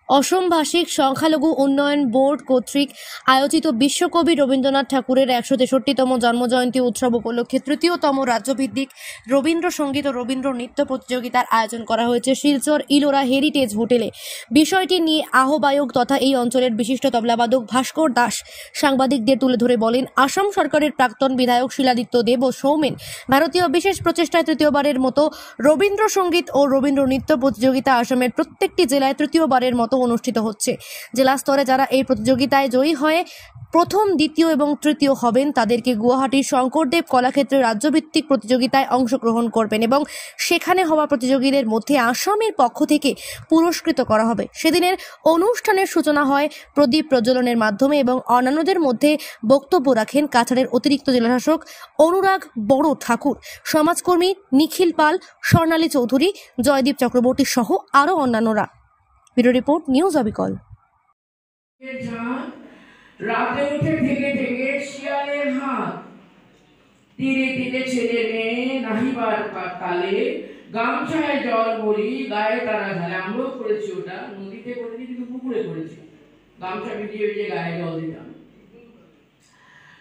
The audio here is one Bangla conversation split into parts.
অসম ভাষিক সংখ্যালঘু উন্নয়ন বোর্ড কর্তৃক আয়োজিত বিশ্বকবি রবীন্দ্রনাথ ঠাকুরের ১৬৩তম জন্মজয়ন্তী উৎসব উপলক্ষে তৃতীয়তম রাজ্যভিত্তিক রবীন্দ্রসঙ্গীত ও রবীন্দ্র নৃত্য প্রতিযোগিতার আয়োজন করা হয়েছে শিলচর ইলোরা হেরিটেজ হোটেলে। বিষয়টি নিয়ে আহ্বায়ক তথা এই অঞ্চলের বিশিষ্ট তবলাবাদক ভাস্কর দাস সাংবাদিকদের তুলে ধরে বলেন, আসাম সরকারের প্রাক্তন বিধায়ক শিলাদিত্য দেব ও সৌমেন ভারতীয় বিশেষ প্রচেষ্টায় তৃতীয়বারের মতো রবীন্দ্রসঙ্গীত ও রবীন্দ্র নৃত্য প্রতিযোগিতা আসামের প্রত্যেকটি জেলায় তৃতীয়বারের মতো অনুষ্ঠিত হচ্ছে। জেলা স্তরে যারা এই প্রতিযোগিতায় জয়ী হয়ে প্রথম, দ্বিতীয় এবং তৃতীয় হবেন তাদেরকে গুয়াহাটির শঙ্করদেব কলাক্ষেত্রে রাজ্যভিত্তিক প্রতিযোগিতায় অংশগ্রহণ করবেন এবং সেখানে হওয়া প্রতিযোগীদের মধ্যে আসামের পক্ষ থেকে পুরস্কৃত করা হবে। সেদিনের অনুষ্ঠানের সূচনা হয় প্রদীপ প্রজ্বলনের মাধ্যমে এবং অন্যান্যদের মধ্যে বক্তব্য রাখেন কাছাড়ের অতিরিক্ত জেলাশাসক অনুরাগ বড় ঠাকুর, সমাজকর্মী নিখিল পাল, স্বর্ণালী চৌধুরী, জয়দীপ চক্রবর্তী সহ আরও অন্যান্যরা। ব্যুরো রিপোর্ট, নিউজ অবিকল। রাতে উঠে থেকে থেকে শিয়ালের হাত, তীরে তীরে ছেলে মেয়ে নাহিবার কালে, গামছায় জল ভরি গায়ে তারা ঢালে। আমরাও করেছি, ওটা নদীতে করেছি কিন্তু পুকুরে করেছি, গামছা ভিজিয়ে ভিজিয়ে গায়ে জল দিতাম।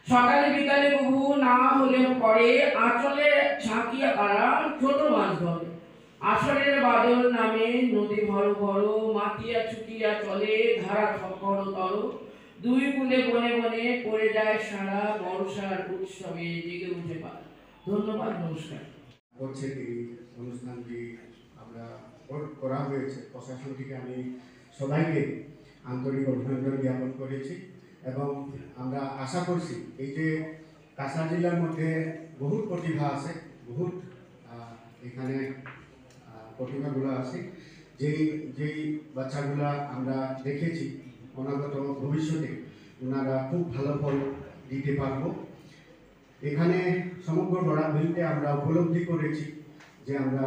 সকালে বিকালে বহু না হলে পরে আঁচলে ঝাঁকিয়া তারা ছোট মাছ ধরে। আসরের বাদল নামে নদী ভর ভর, মাটিয়া ছুটিয়া চলে ধারা খড়তর। দুই কূলে বনে বনে পড়ে যায় সারা, বর্ষার উৎসবে জেগে উঠে পারে। ধন্যবাদ, নমস্কার। হচ্ছে এই অনুষ্ঠানটি আমরা করা হয়েছে, প্রশাসন থেকে আমি সবাইকে আন্তরিক অভিনন্দন জ্ঞাপন করেছি এবং আমরা আশা করছি এই যে কাছাড় জেলার মধ্যে বহুত প্রতিভা আছে, বহুত এখানে প্রতিভাগুলো আছে, যেই বাচ্চাগুলা আমরা দেখেছি অনাগত ভবিষ্যতে ওনারা খুব ভালো ফল দিতে পারব। এখানে সমগ্র বরাবরতে আমরা উপলব্ধি করেছি যে আমরা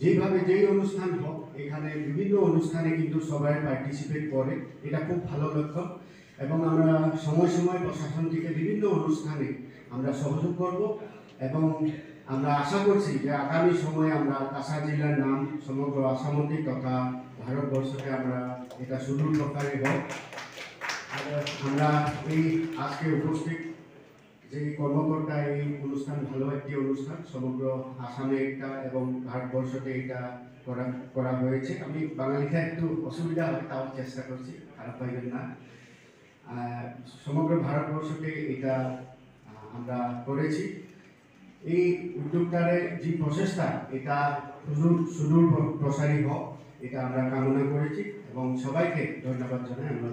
যেভাবে যেই অনুষ্ঠান হোক এখানে বিভিন্ন অনুষ্ঠানে কিন্তু সবাই পার্টিসিপেট করে, এটা খুব ভালো লক্ষণ এবং আমরা সময় সময় প্রশাসন থেকে বিভিন্ন অনুষ্ঠানে আমরা সহযোগ করব এবং আমরা আশা করছি যে আগামী সময়ে আমরা কাছাড় জেলার নাম সমগ্র আসামতে তথা ভারতবর্ষকে আমরা এটা সুদূর প্রকারে হোক। আমরা এই আজকে উপস্থিত যে কর্মকর্তা, এই অনুষ্ঠান ভালো একটি অনুষ্ঠান, সমগ্র আসামে এটা এবং ভারতবর্ষতে এটা করা হয়েছে। আমি বাঙালিটা একটু অসুবিধা হয়, তাও চেষ্টা করছি, খারাপ পাইবেন না। সমগ্র ভারতবর্ষতে এটা আমরা করেছি। এই উদ্যোগটারে যে প্রচেষ্টা এটা সুদূর প্রসারী হোক, এটা আমরা কামনা করেছি এবং সবাইকে ধন্যবাদ জানাই। আমরা